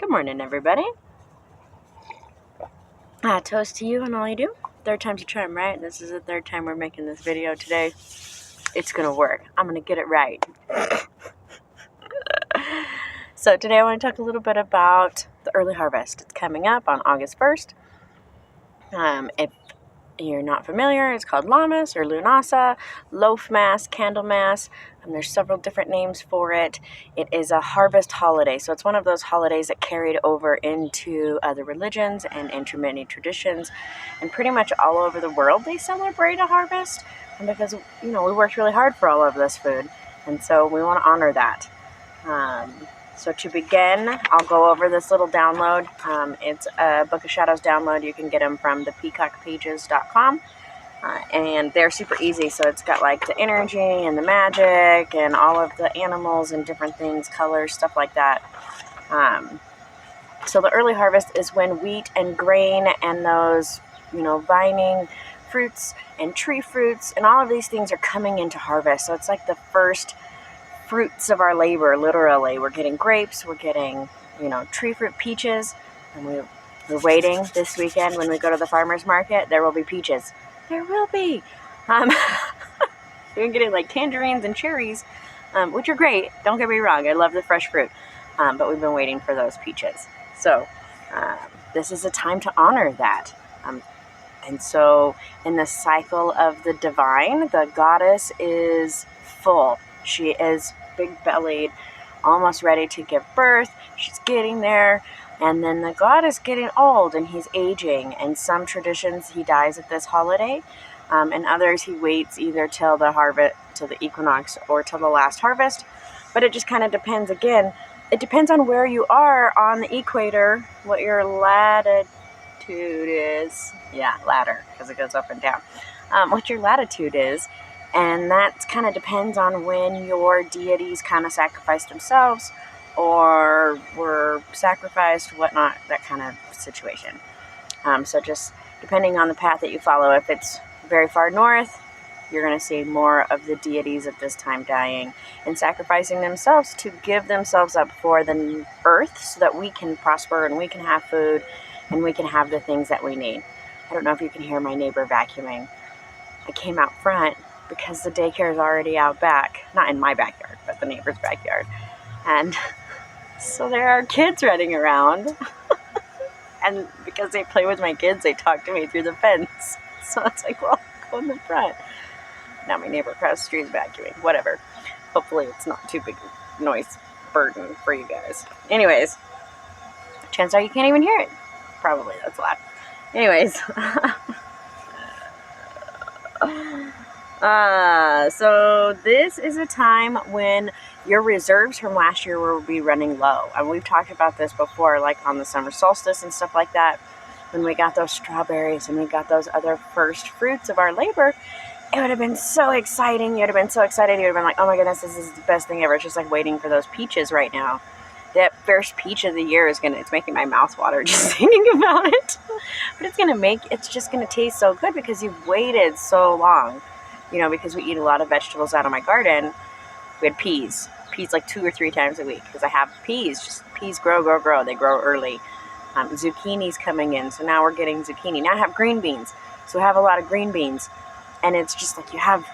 Good morning, everybody. Toast to you and all you do. Third time's a charm, right? This is the third time we're making this video today. It's going to work. I'm going to get it right. So today I want to talk a little bit about the early harvest. It's coming up on August 1st. If you're not familiar, it's called Lammas or lughnasadh, loafmass, candlemass. There's several different names for it. It is a harvest holiday, so it's one of those holidays that carried over into other religions and into many traditions, and pretty much all over the world they celebrate a harvest. And because we worked really hard for all of this food, and so we want to honor that. So to begin, I'll go over this little download. It's a Book of Shadows download. You can get them from thepeacockpages.com. And they're super easy. So it's got like the energy and the magic and all of the animals and different things, colors, stuff like that. So the early harvest is when wheat and grain and those, vining fruits and tree fruits and all of these things are coming into harvest. So it's like the first fruits of our labor, literally. We're getting grapes, we're getting, tree fruit, peaches, and we're waiting this weekend when we go to the farmer's market. There will be peaches. There will be. We're getting like tangerines and cherries, which are great. Don't get me wrong. I love the fresh fruit. But we've been waiting for those peaches. So this is a time to honor that. And so in the cycle of the divine, the goddess is full. She is big-bellied, almost ready to give birth. She's getting there. And then the god is getting old and he's aging. And some traditions he dies at this holiday. And others he waits either till the harvest, till the equinox, or till the last harvest. But it just kind of depends. Again, it depends on where you are on the equator, what your latitude is. Yeah, ladder, because it goes up and down. What your latitude is. And that kind of depends on when your deities kind of sacrificed themselves or were sacrificed, whatnot, that kind of situation. So just depending on the path that you follow, if it's very far north, you're going to see more of the deities at this time dying and sacrificing themselves to give themselves up for the earth so that we can prosper and we can have food and we can have the things that we need. I don't know if you can hear my neighbor vacuuming. I came out front because the daycare is already out back. Not in my backyard, but the neighbor's backyard. And so there are kids running around. And because they play with my kids, they talk to me through the fence. So it's like, well, go in the front. Now my neighbor across the street is vacuuming. Whatever. Hopefully it's not too big a noise burden for you guys. Anyways, chances are you can't even hear it. Probably, that's loud. Anyways. So this is a time when your reserves from last year will be running low. And we've talked about this before, like on the summer solstice and stuff like that. When we got those strawberries and we got those other first fruits of our labor, it would have been so exciting. You'd have been so excited. You'd have been like, oh my goodness, this is the best thing ever. It's just like waiting for those peaches right now. That first peach of the year it's making my mouth water just thinking about it. But it's just going to taste so good because you've waited so long. Because we eat a lot of vegetables out of my garden. We had peas like 2 or 3 times a week because I have peas. Just peas grow. They grow early. Zucchini's coming in, so now we're getting zucchini. Now I have green beans, so I have a lot of green beans. And it's just like you have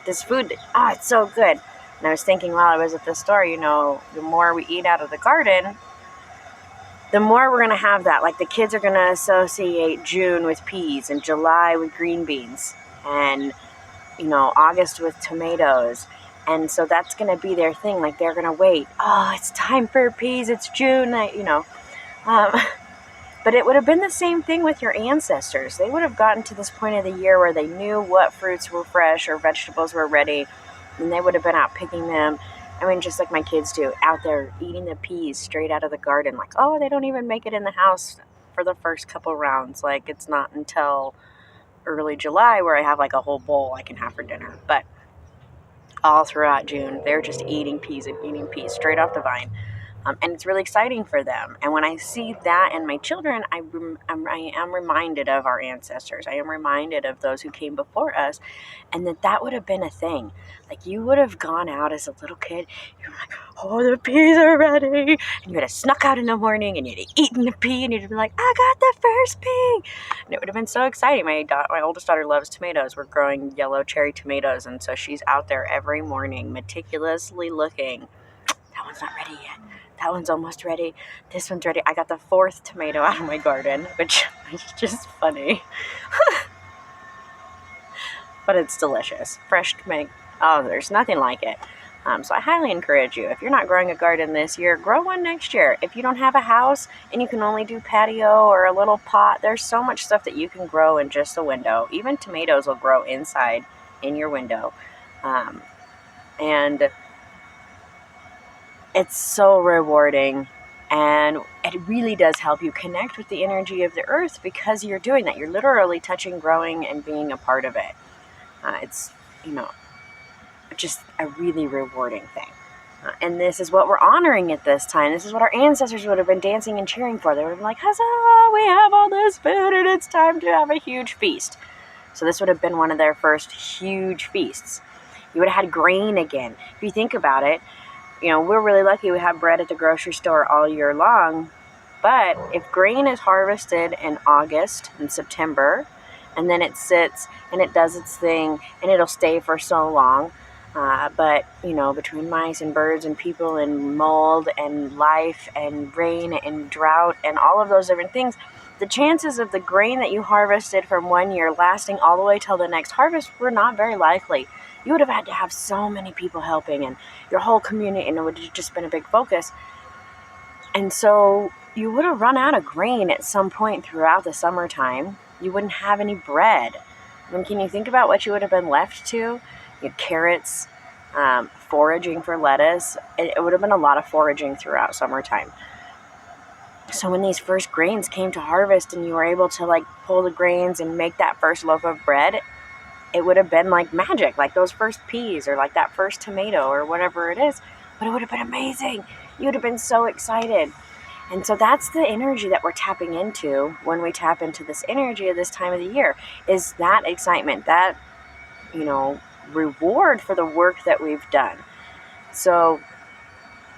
this food. It's so good. And I was thinking while I was at the store, the more we eat out of the garden, the more we're going to have that. Like the kids are going to associate June with peas and July with green beans and August with tomatoes. And so that's going to be their thing. Like they're going to wait. Oh, it's time for peas. It's June. But it would have been the same thing with your ancestors. They would have gotten to this point of the year where they knew what fruits were fresh or vegetables were ready. And they would have been out picking them. Just like my kids do, out there eating the peas straight out of the garden. Like, oh, they don't even make it in the house for the first couple rounds. Like it's not until early July where I have like a whole bowl I can have for dinner. But all throughout June, they're just eating peas straight off the vine. And it's really exciting for them. And when I see that in my children, I am reminded of our ancestors. I am reminded of those who came before us, and that would have been a thing. Like, you would have gone out as a little kid, you're like, oh, the peas are ready, and you would have snuck out in the morning, and you'd have eaten the pea, and you'd have been like, I got the first pea, and it would have been so exciting. My oldest daughter loves tomatoes. We're growing yellow cherry tomatoes, and so she's out there every morning meticulously looking. That one's not ready yet. That one's almost ready. This one's ready. I got the 4th tomato out of my garden, which is just funny. But it's delicious. Fresh tomato. Oh, there's nothing like it. So I highly encourage you, if you're not growing a garden this year, grow one next year. If you don't have a house and you can only do patio or a little pot, there's so much stuff that you can grow in just a window. Even tomatoes will grow inside in your window. And it's so rewarding, and it really does help you connect with the energy of the earth because you're doing that. You're literally touching, growing, and being a part of it. It's, just a really rewarding thing. And this is what we're honoring at this time. This is what our ancestors would have been dancing and cheering for. They would have been like, huzzah, we have all this food and it's time to have a huge feast. So this would have been one of their first huge feasts. You would have had grain again. If you think about it, we're really lucky we have bread at the grocery store all year long. But if grain is harvested in August and September, and then it sits and it does its thing and it'll stay for so long, but between mice and birds and people and mold and life and rain and drought and all of those different things, the chances of the grain that you harvested from one year lasting all the way till the next harvest were not very likely. You would have had to have so many people helping and your whole community, and it would have just been a big focus. And so you would have run out of grain at some point throughout the summertime. You wouldn't have any bread. I mean, can you think about what you would have been left to? You had carrots, foraging for lettuce. It would have been a lot of foraging throughout summertime. So when these first grains came to harvest and you were able to pull the grains and make that first loaf of bread, it would have been like magic, like those first peas or like that first tomato or whatever it is. But it would have been amazing. You would have been so excited. And so that's the energy that we're tapping into when we tap into this energy of this time of the year, is that excitement, that, reward for the work that we've done. So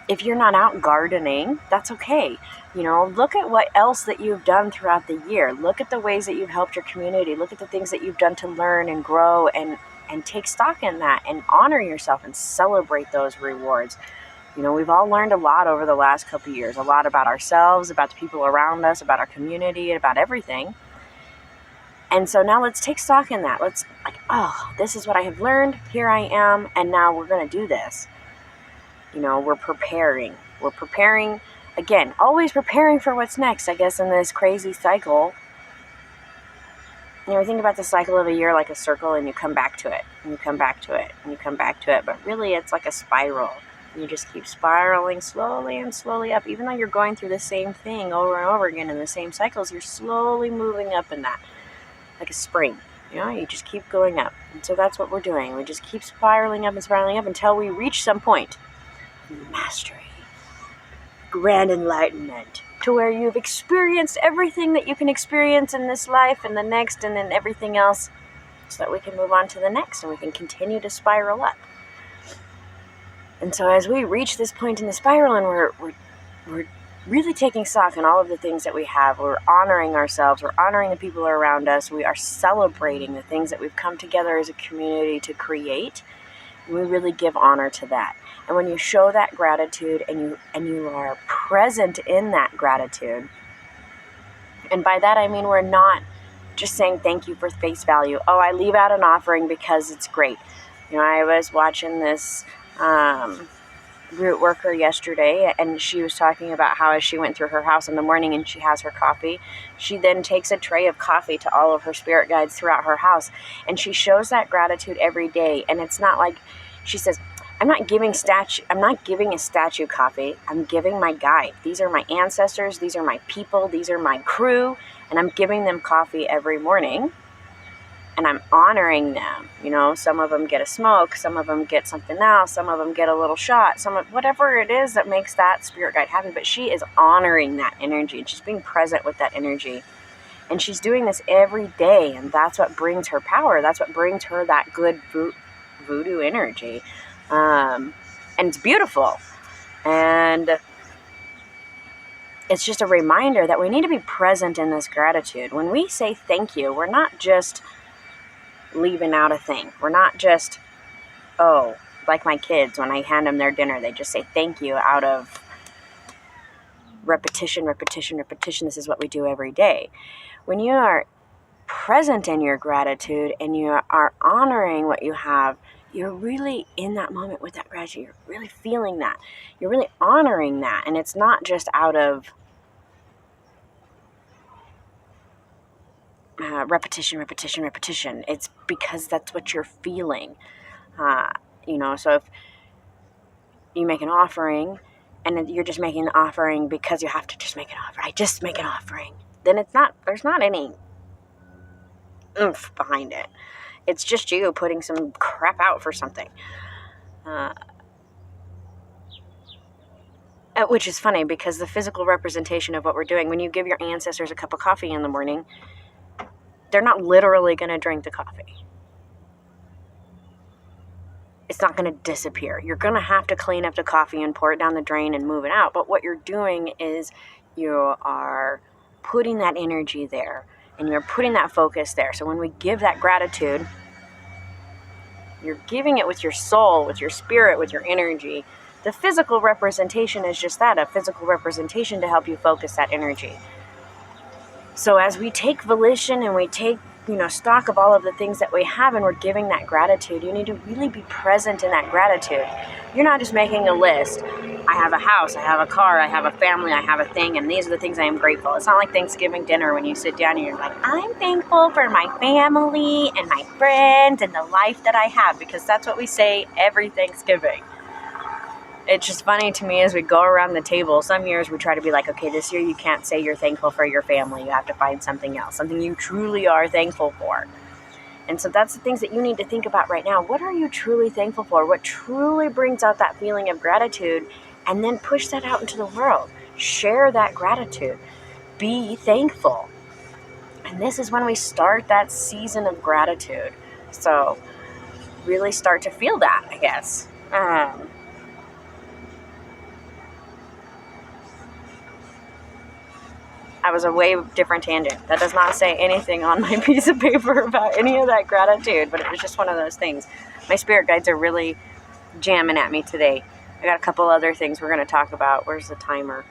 if you're not out gardening, that's okay. Look at what else that you've done throughout the year. Look at the ways that you've helped your community. Look at the things that you've done to learn and grow and take stock in that and honor yourself and celebrate those rewards. We've all learned a lot over the last couple of years, a lot about ourselves, about the people around us, about our community, about everything. And so now let's take stock in that. Let's this is what I have learned. Here I am. And now we're going to do this. We're preparing. We're preparing, again, always preparing for what's next, I guess, in this crazy cycle. Think about the cycle of a year like a circle, and you come back to it, and you come back to it, and you come back to it. But really, it's like a spiral. You just keep spiraling slowly and slowly up. Even though you're going through the same thing over and over again in the same cycles, you're slowly moving up in that, like a spring. You just keep going up. And so that's what we're doing. We just keep spiraling up until we reach some point. Mastery. Grand enlightenment. To where you've experienced everything that you can experience in this life and the next and then everything else, so that we can move on to the next and we can continue to spiral up. And so as we reach this point in the spiral and we're really taking stock in all of the things that we have, we're honoring ourselves, we're honoring the people around us, we are celebrating the things that we've come together as a community to create, and we really give honor to that. And when you show that gratitude and you are present in that gratitude, and by that I mean we're not just saying thank you for face value. Oh, I leave out an offering because it's great. I was watching this root worker yesterday, and she was talking about how as she went through her house in the morning and she has her coffee, she then takes a tray of coffee to all of her spirit guides throughout her house, and she shows that gratitude every day. And it's not like she says, I'm not giving a statue coffee. I'm giving my guide. These are my ancestors. These are my people. These are my crew. And I'm giving them coffee every morning. and I'm honoring them. You know, some of them get a smoke, some of them get something else, some of them get a little shot, whatever it is that makes that spirit guide happy. But she is honoring that energy, and she's being present with that energy. And she's doing this every day, and that's what brings her power. That's what brings her that good voodoo energy. And it's beautiful. And it's just a reminder that we need to be present in this gratitude. When we say thank you, we're not just leaving out a thing. We're not just, like my kids, when I hand them their dinner, they just say thank you out of repetition. This is what we do every day. When you are present in your gratitude and you are honoring what you have, you're really in that moment with that gratitude. You're really feeling that. You're really honoring that. And it's not just out of repetition. It's because that's what you're feeling. So if you make an offering and you're just making the offering because you have to just make an offering. I just make an offering. Then there's not any oomph behind it. It's just you putting some crap out for something. Which is funny because the physical representation of what we're doing, when you give your ancestors a cup of coffee in the morning, they're not literally going to drink the coffee. It's not going to disappear. You're going to have to clean up the coffee and pour it down the drain and move it out. But what you're doing is you are putting that energy there and you're putting that focus there. So when we give that gratitude, you're giving it with your soul, with your spirit, with your energy. The physical representation is just that, a physical representation to help you focus that energy. So as we take volition and we take, stock of all of the things that we have and we're giving that gratitude, you need to really be present in that gratitude. You're not just making a list. I have a house, I have a car, I have a family, I have a thing, and these are the things I am grateful. It's not like Thanksgiving dinner when you sit down and you're like, I'm thankful for my family and my friends and the life that I have, because that's what we say every Thanksgiving. It's just funny to me as we go around the table. Some years we try to be like, okay, this year you can't say you're thankful for your family. You have to find something else, something you truly are thankful for. And so that's the things that you need to think about right now. What are you truly thankful for? What truly brings out that feeling of gratitude? And then push that out into the world. Share that gratitude. Be thankful. And this is when we start that season of gratitude. So really start to feel that, I guess. I was a way different tangent. That does not say anything on my piece of paper about any of that gratitude, but it was just one of those things. My spirit guides are really jamming at me today. I got a couple other things we're going to talk about. Where's the timer?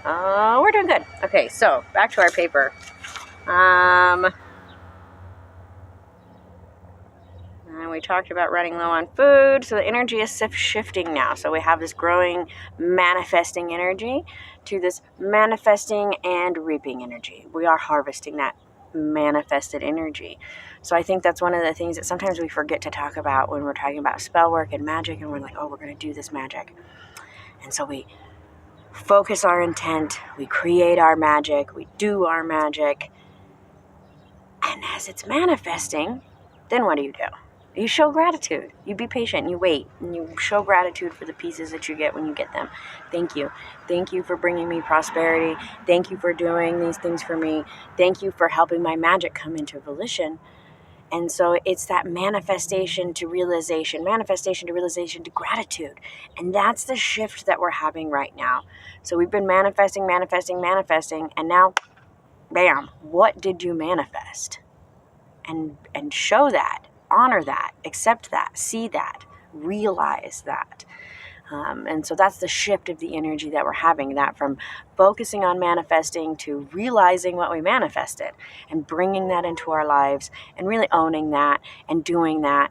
We're doing good. Okay, so back to our paper. And we talked about running low on food. So the energy is shifting now. So we have this growing manifesting energy to this manifesting and reaping energy. We are harvesting that manifested energy. So I think that's one of the things that sometimes we forget to talk about when we're talking about spell work and magic, and we're like, we're going to do this magic. And so we focus our intent, we create our magic, we do our magic. And as it's manifesting, then what do? You show gratitude. You be patient. You wait. And you show gratitude for the pieces that you get when you get them. Thank you. Thank you for bringing me prosperity. Thank you for doing these things for me. Thank you for helping my magic come into volition. And so it's that manifestation to realization to gratitude. And that's the shift that we're having right now. So we've been manifesting. And now, bam, what did you manifest? And show that. Honor that, accept that, see that, realize that. And so that's the shift of the energy that we're having, that from focusing on manifesting to realizing what we manifested and bringing that into our lives and really owning that and doing that,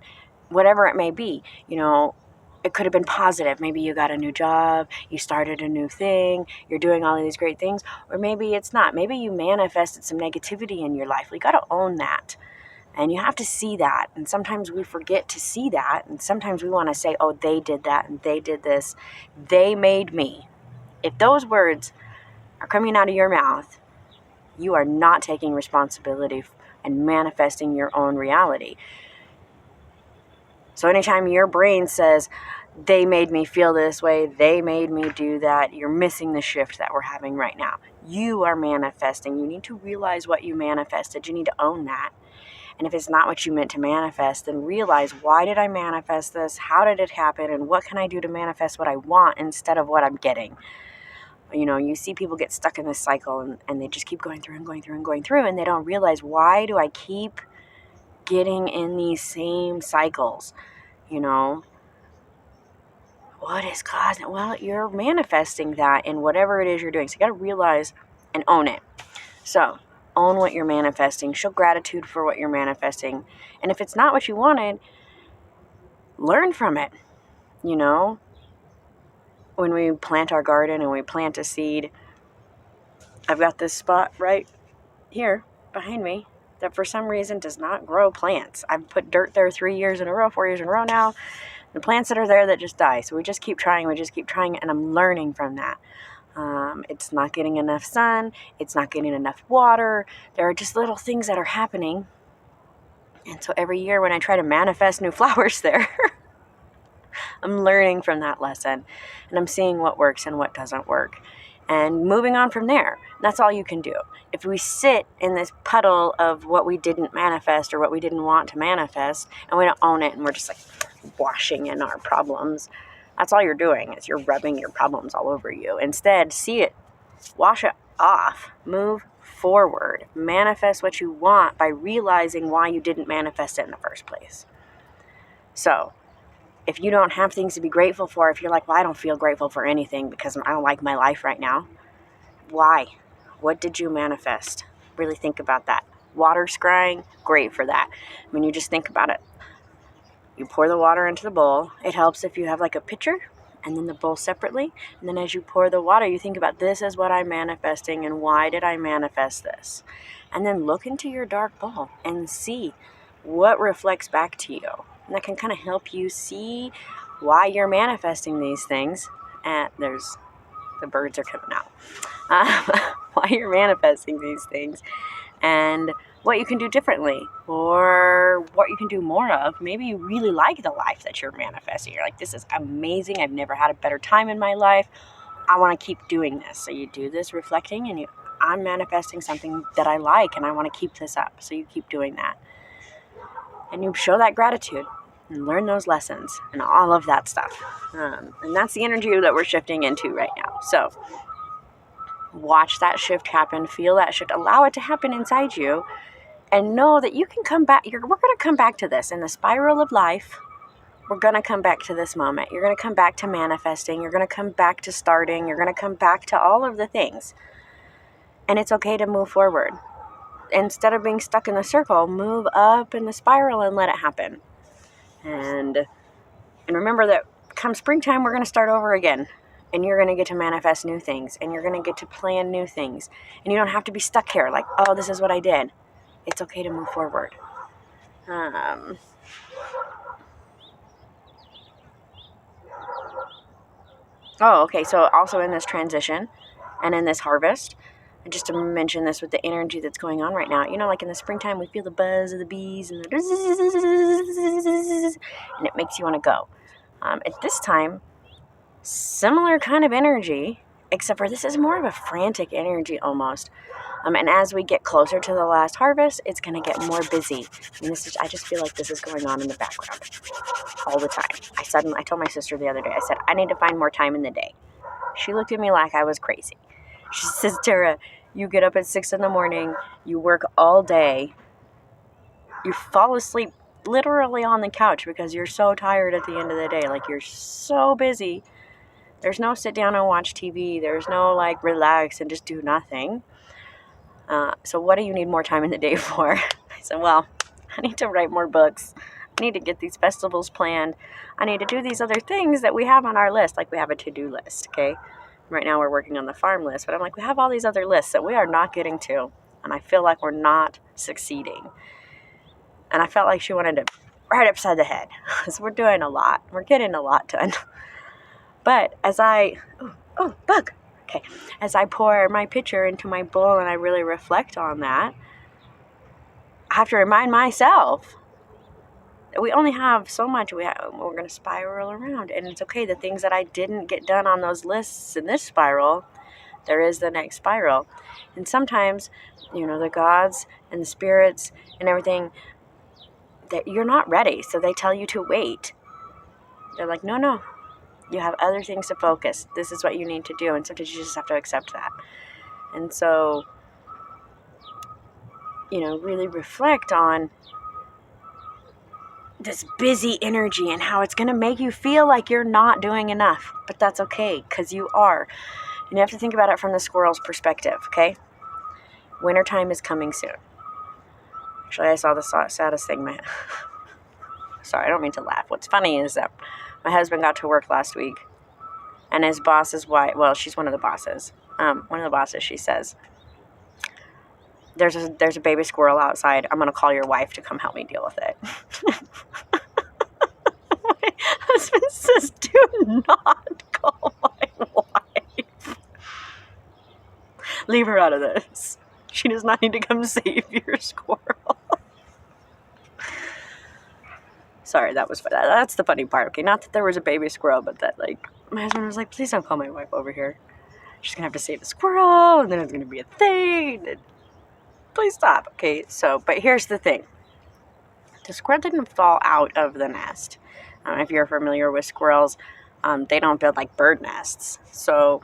whatever it may be. It could have been positive. Maybe you got a new job, you started a new thing, you're doing all of these great things, or maybe it's not. Maybe you manifested some negativity in your life. You got to own that. And you have to see that. And sometimes we forget to see that. And sometimes we want to say, they did that and they did this. They made me. If those words are coming out of your mouth, you are not taking responsibility and manifesting your own reality. So anytime your brain says, they made me feel this way, they made me do that, you're missing the shift that we're having right now. You are manifesting. You need to realize what you manifested. You need to own that. And if it's not what you meant to manifest, then realize, why did I manifest this? How did it happen? And what can I do to manifest what I want instead of what I'm getting? You know, you see people get stuck in this cycle and they just keep going through and going through and going through, and they don't realize, why do I keep getting in these same cycles? You know, what is causing it? Well, you're manifesting that in whatever it is you're doing. So you got to realize and own it. So own what you're manifesting. Show gratitude for what you're manifesting. And if it's not what you wanted, learn from it. You know, when we plant our garden and we plant a seed, I've got this spot right here behind me that for some reason does not grow plants. I've put dirt there 3 years in a row, 4 years in a row now. The plants that are there that just die. So we just keep trying, and I'm learning from that. It's not getting enough sun. It's not getting enough water. There are just little things that are happening. And so every year when I try to manifest new flowers there, I'm learning from that lesson. And I'm seeing what works and what doesn't work. And moving on from there. That's all you can do. If we sit in this puddle of what we didn't manifest or what we didn't want to manifest, and we don't own it, and we're just like washing in our problems, that's all you're doing, is you're rubbing your problems all over you. Instead, see it, wash it off, move forward, manifest what you want by realizing why you didn't manifest it in the first place. So if you don't have things to be grateful for, if you're like, well, I don't feel grateful for anything because I don't like my life right now, why? What did you manifest? Really think about that. Water scrying, great for that. When you just think about it, you pour the water into the bowl. It helps if you have like a pitcher and then the bowl separately. And then as you pour the water, you think about, this is what I'm manifesting and why did I manifest this? And then look into your dark bowl and see what reflects back to you. And that can kind of help you see why you're manifesting these things. And the birds are coming out. Why you're manifesting these things and what you can do differently or what you can do more of. Maybe you really like the life that you're manifesting. You're like, this is amazing. I've never had a better time in my life. I want to keep doing this. So you do this reflecting and I'm manifesting something that I like and I want to keep this up. So you keep doing that. And you show that gratitude and learn those lessons and all of that stuff. And that's the energy that we're shifting into right now. So watch that shift happen, feel that shift, allow it to happen inside you, and know that you can come back. We're going to come back to this in the spiral of life. We're going to come back to this moment. You're going to come back to manifesting. You're going to come back to starting. You're going to come back to all of the things. And it's okay to move forward. Instead of being stuck in the circle, move up in the spiral and let it happen. And remember that come springtime, we're going to start over again. And you're going to get to manifest new things. And you're going to get to plan new things. And you don't have to be stuck here like, oh, this is what I did. It's okay to move forward. Okay. So also in this transition and in this harvest, and just to mention this with the energy that's going on right now, you know, like in the springtime, we feel the buzz of the bees and and it makes you want to go. At this time, similar kind of energy, except for this is more of a frantic energy almost. And as we get closer to the last harvest, it's going to get more busy. And I just feel like this is going on in the background all the time. I told my sister the other day, I said, I need to find more time in the day. She looked at me like I was crazy. She says, Tara, you get up at 6 a.m, you work all day, you fall asleep literally on the couch because you're so tired at the end of the day. Like, you're so busy. There's no sit down and watch TV. There's no like relax and just do nothing. So what do you need more time in the day for? I said, well, I need to write more books. I need to get these festivals planned. I need to do these other things that we have on our list. Like, we have a to-do list, okay? Right now we're working on the farm list, but I'm like, we have all these other lists that we are not getting to. And I feel like we're not succeeding. And I felt like she wanted to right upside the head. So we're doing a lot. We're getting a lot done. But as bug. Okay. As I pour my pitcher into my bowl and I really reflect on that, I have to remind myself that we only have so much. We're going to spiral around. And it's okay. The things that I didn't get done on those lists in this spiral, there is the next spiral. And sometimes, the gods and the spirits and everything, that you're not ready. So they tell you to wait. They're like, no, you have other things to focus. This is what you need to do. And sometimes you just have to accept that. And so, really reflect on this busy energy and how it's going to make you feel like you're not doing enough. But that's okay, because you are. And you have to think about it from the squirrel's perspective, okay? Wintertime is coming soon. Actually, I saw the saddest thing. Sorry, I don't mean to laugh. What's funny is that my husband got to work last week, and his boss's wife, well, she's one of the bosses. She says, there's a baby squirrel outside. I'm going to call your wife to come help me deal with it. My husband says, do not call my wife. Leave her out of this. She does not need to come save your squirrel. Sorry, that was funny. That's the funny part, okay? Not that there was a baby squirrel, but that, my husband was like, please don't call my wife over here. She's going to have to save the squirrel, and then it's going to be a thing. And please stop, okay? So, but here's the thing. The squirrel didn't fall out of the nest. If you're familiar with squirrels, they don't build like bird nests. So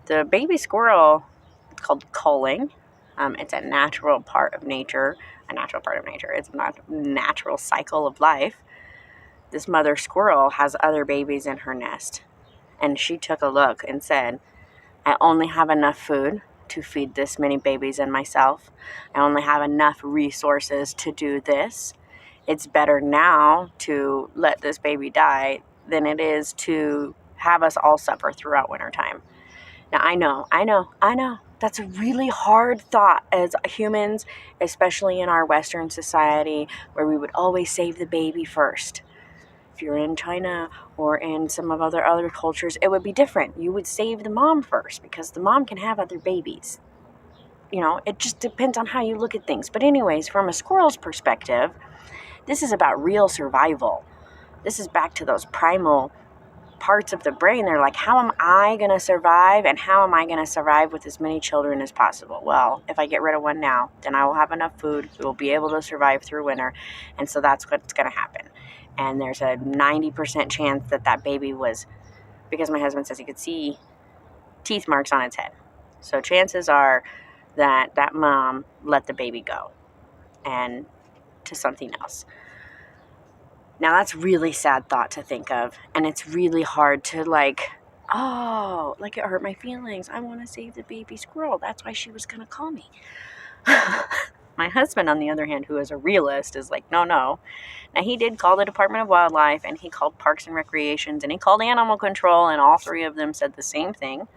the baby squirrel, it's called culling. It's a natural part of nature. It's a natural cycle of life. This mother squirrel has other babies in her nest. And she took a look and said, I only have enough food to feed this many babies and myself. I only have enough resources to do this. It's better now to let this baby die than it is to have us all suffer throughout wintertime. Now, I know. That's a really hard thought as humans, especially in our Western society, where we would always save the baby first. If you're in China or in some of other cultures, it would be different. You would save the mom first because the mom can have other babies. It just depends on how you look at things. But anyways, from a squirrel's perspective, this is about real survival. This is back to those primal parts of the brain. They're like, how am I going to survive, and how am I going to survive with as many children as possible? Well, if I get rid of one now, then I will have enough food. We will be able to survive through winter. And so that's what's going to happen. And there's a 90% chance that baby was, because my husband says he could see teeth marks on its head. So chances are that mom let the baby go and to something else. Now that's really sad thought to think of. And it's really hard to it hurt my feelings. I want to save the baby squirrel. That's why she was going to call me. My husband, on the other hand, who is a realist, is like, no. Now, he did call the Department of Wildlife, and he called Parks and Recreations, and he called Animal Control, and all three of them said the same thing.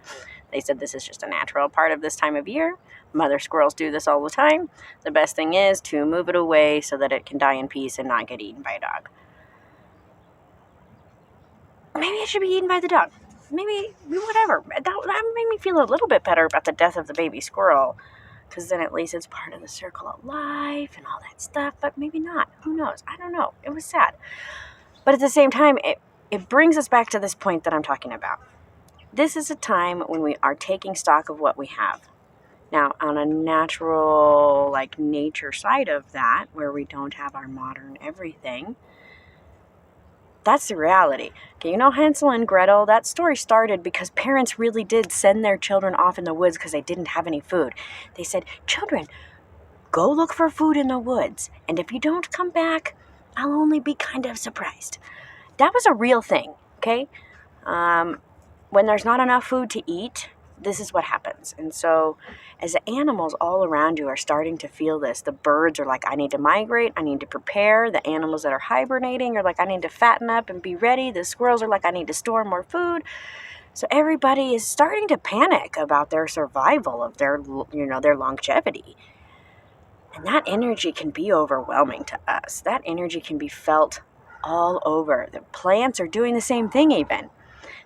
They said this is just a natural part of this time of year. Mother squirrels do this all the time. The best thing is to move it away so that it can die in peace and not get eaten by a dog. Maybe it should be eaten by the dog. Maybe, whatever. That made me feel a little bit better about the death of the baby squirrel. Because then at least it's part of the circle of life and all that stuff. But maybe not. Who knows? I don't know. It was sad. But at the same time, it brings us back to this point that I'm talking about. This is a time when we are taking stock of what we have. Now, on a natural, nature side of that, where we don't have our modern everything, that's the reality. Okay, Hansel and Gretel, that story started because parents really did send their children off in the woods because they didn't have any food. They said, children, go look for food in the woods. And if you don't come back, I'll only be kind of surprised. That was a real thing, okay? When there's not enough food to eat, this is what happens. And so as the animals all around you are starting to feel this, the birds are like, I need to migrate, I need to prepare. The animals that are hibernating are like, I need to fatten up and be ready. The squirrels are like, I need to store more food. So everybody is starting to panic about their survival, of their longevity. And that energy can be overwhelming to us. That energy can be felt all over. The plants are doing the same thing even.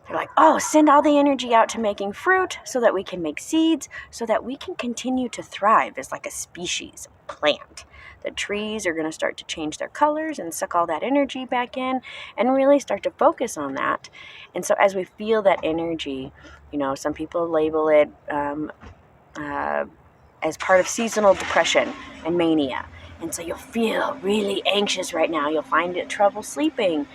They're like, send all the energy out to making fruit so that we can make seeds, so that we can continue to thrive as like a species, a plant. The trees are going to start to change their colors and suck all that energy back in and really start to focus on that. And so as we feel that energy, some people label it as part of seasonal depression and mania. And so you'll feel really anxious right now. You'll find it trouble sleeping.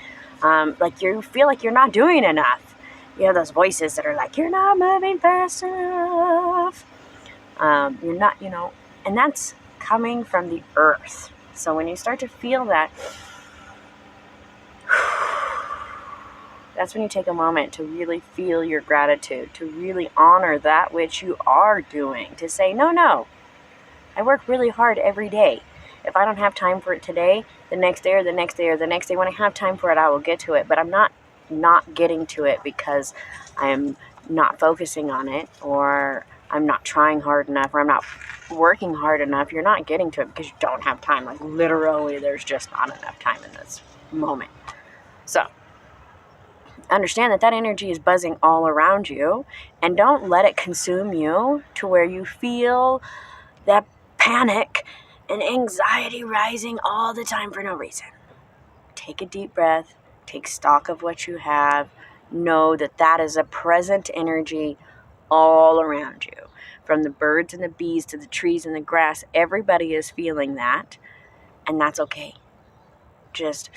Like you feel like you're not doing enough. Those voices that are like, you're not moving fast enough. You're not, and that's coming from the earth. So when you start to feel that, that's when you take a moment to really feel your gratitude, to really honor that which you are doing, to say, no, I work really hard every day. If I don't have time for it today, the next day or the next day or the next day, when I have time for it, I will get to it. But I'm not getting to it because I'm not focusing on it, or I'm not trying hard enough, or I'm not working hard enough. You're not getting to it because you don't have time. Like literally, there's just not enough time in this moment. So understand that energy is buzzing all around you, and don't let it consume you to where you feel that panic and anxiety rising all the time for no reason. Take a deep breath, take stock of what you have, know that is a present energy all around you. From the birds and the bees to the trees and the grass, everybody is feeling that, and that's okay. Just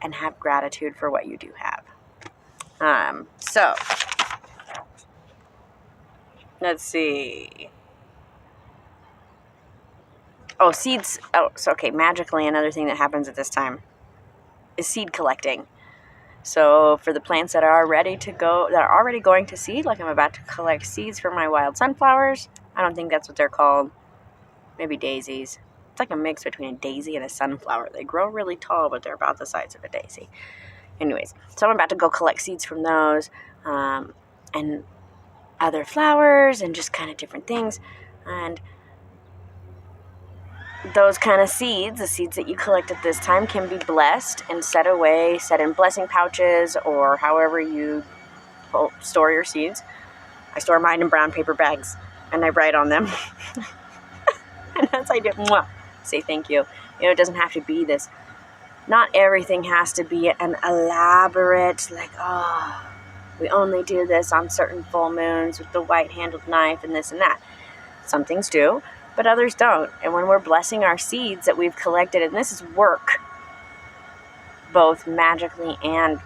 and have gratitude for what you do have. So, let's see. Seeds. Magically, another thing that happens at this time is seed collecting. So, for the plants that are already going to seed, like I'm about to collect seeds for my wild sunflowers. I don't think that's what they're called. Maybe daisies. It's like a mix between a daisy and a sunflower. They grow really tall, but they're about the size of a daisy. Anyways, so I'm about to go collect seeds from those and other flowers and just kind of different things. And those kind of seeds, the seeds that you collect at this time, can be blessed and set away, set in blessing pouches, or however you store your seeds. I store mine in brown paper bags, and I write on them. And as I do, say thank you. It doesn't have to be this. Not everything has to be an elaborate, we only do this on certain full moons with the white-handled knife and this and that. Some things do, but others don't. And when we're blessing our seeds that we've collected, and this is work, both magically and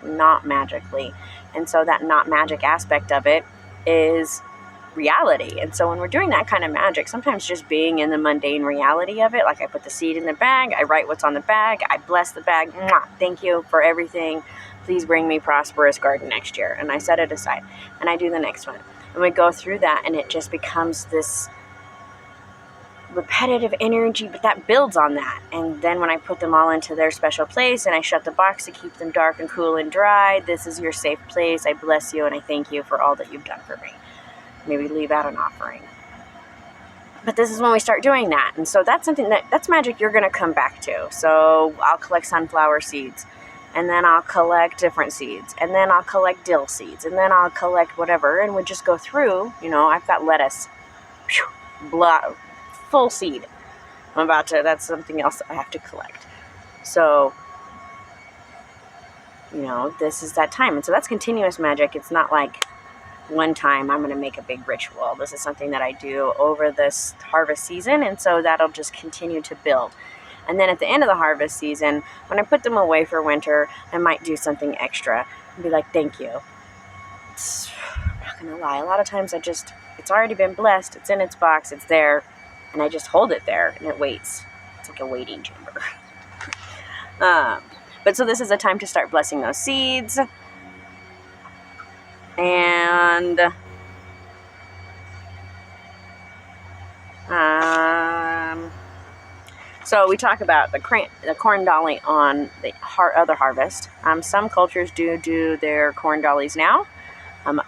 not magically. And so that not magic aspect of it is reality. And so when we're doing that kind of magic, sometimes just being in the mundane reality of it, like I put the seed in the bag, I write what's on the bag, I bless the bag, thank you for everything, please bring me prosperous garden next year, and I set it aside, and I do the next one, and we go through that, and it just becomes this repetitive energy, but that builds on that. And then when I put them all into their special place and I shut the box to keep them dark and cool and dry, this is your safe place, I bless you and I thank you for all that you've done for me. Maybe leave out an offering. But this is when we start doing that. And so that's something that's magic you're going to come back to. So I'll collect sunflower seeds, and then I'll collect different seeds, and then I'll collect dill seeds, and then I'll collect whatever, and we just go through. I've got lettuce, full seed. That's something else I have to collect. So, this is that time. And so that's continuous magic. It's not like one time I'm going to make a big ritual. This is something that I do over this harvest season, and so that'll just continue to build. And then at the end of the harvest season, when I put them away for winter, I might do something extra and be like, thank you. I'm not going to lie. A lot of times it's already been blessed. It's in its box. It's there. And I just hold it there and it waits. It's like a waiting chamber. But so this is a time to start blessing those seeds. And so we talk about the corn dolly on the other harvest. Some cultures do their corn dollies now.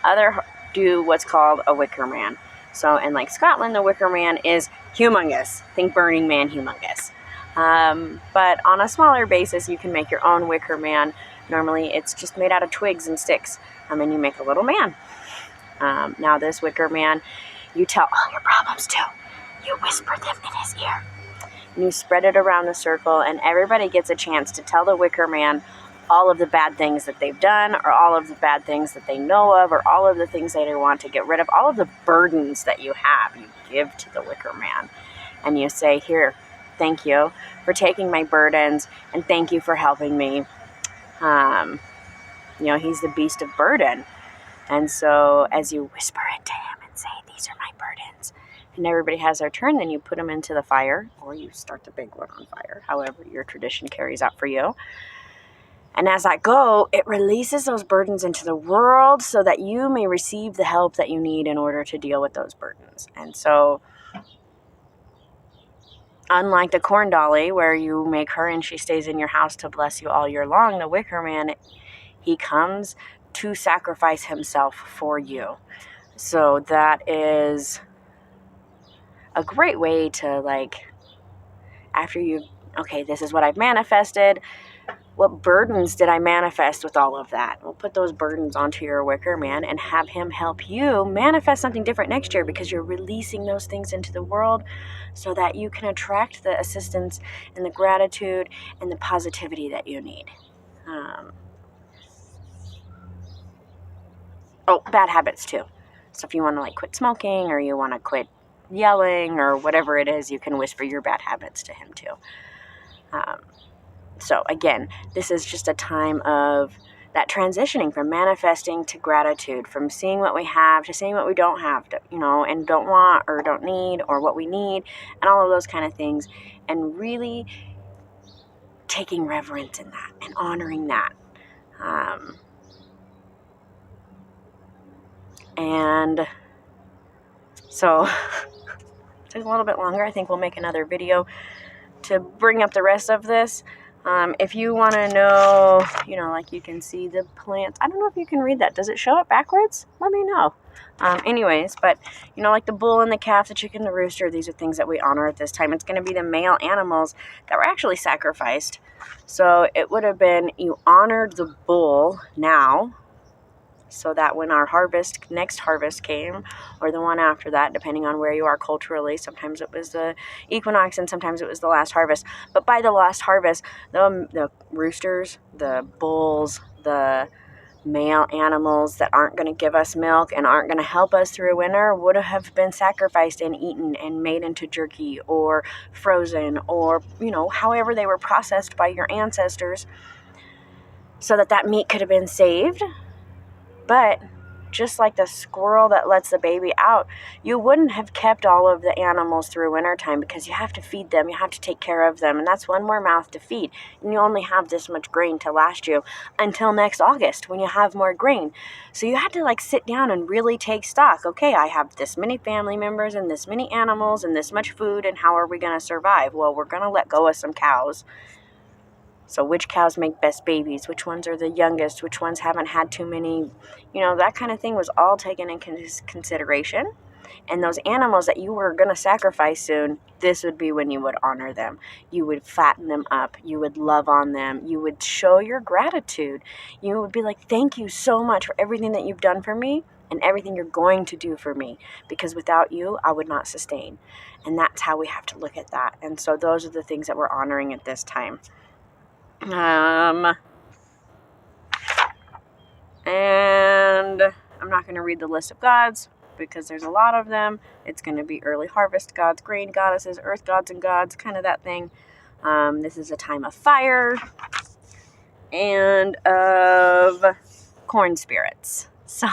Other do what's called a wicker man. So in Scotland, the wicker man is humongous. Think Burning Man humongous. But on a smaller basis, you can make your own wicker man. Normally, it's just made out of twigs and sticks. And you make a little man. Now, this wicker man, You tell all your problems to. You whisper them in his ear. And you spread it around the circle, and everybody gets a chance to tell the wicker man all of the bad things that they've done, or all of the bad things that they know of, or all of the things that they want to get rid of, all of the burdens that you have, you give to the wicker man. And you say, here, thank you for taking my burdens, and thank you for helping me. He's the beast of burden. And so as you whisper into him and say, these are my burdens, and everybody has their turn, then you put them into the fire, or you start the big one on fire, however your tradition carries out for you. And as I go, it releases those burdens into the world so that you may receive the help that you need in order to deal with those burdens. And so, unlike the corn dolly, where you make her and she stays in your house to bless you all year long, the wicker man, he comes to sacrifice himself for you. So that is a great way to, after this is what I've manifested. What burdens did I manifest with all of that? We'll put those burdens onto your wicker man and have him help you manifest something different next year, because you're releasing those things into the world so that you can attract the assistance and the gratitude and the positivity that you need. Bad habits too. So if you want to quit smoking, or you want to quit yelling, or whatever it is, you can whisper your bad habits to him too. So again, this is just a time of that transitioning from manifesting to gratitude, from seeing what we have to seeing what we don't have, and don't want or don't need, or what we need, and all of those kind of things, and really taking reverence in that and honoring that. And so it took a little bit longer. I think we'll make another video to bring up the rest of this. If you want to know, you can see the plants. I don't know if you can read that. Does it show it backwards? Let me know. Anyways, but, the bull and the calf, the chicken, the rooster, these are things that we honor at this time. It's going to be the male animals that were actually sacrificed. So it would have been, you honored the bull now, so that when our next harvest came, or the one after that, depending on where you are culturally, sometimes it was the equinox and sometimes it was the last harvest. But by the last harvest, the roosters, the bulls, the male animals that aren't going to give us milk and aren't going to help us through winter would have been sacrificed and eaten and made into jerky, or frozen, or, however they were processed by your ancestors, so that meat could have been saved. But just like the squirrel that lets the baby out, you wouldn't have kept all of the animals through wintertime, because you have to feed them, you have to take care of them, and that's one more mouth to feed. And you only have this much grain to last you until next August, when you have more grain. So you had to sit down and really take stock. Okay, I have this many family members and this many animals and this much food, and how are we going to survive? Well, we're going to let go of some cows. So which cows make best babies? Which ones are the youngest? Which ones haven't had too many? That kind of thing was all taken into consideration. And those animals that you were going to sacrifice soon, this would be when you would honor them. You would fatten them up. You would love on them. You would show your gratitude. You would be like, thank you so much for everything that you've done for me and everything you're going to do for me. Because without you, I would not sustain. And that's how we have to look at that. And so those are the things that we're honoring at this time. And I'm not going to read the list of gods, because there's a lot of them. It's going to be early harvest gods, grain goddesses, earth gods and gods, kind of that thing. This is a time of fire and of corn spirits. So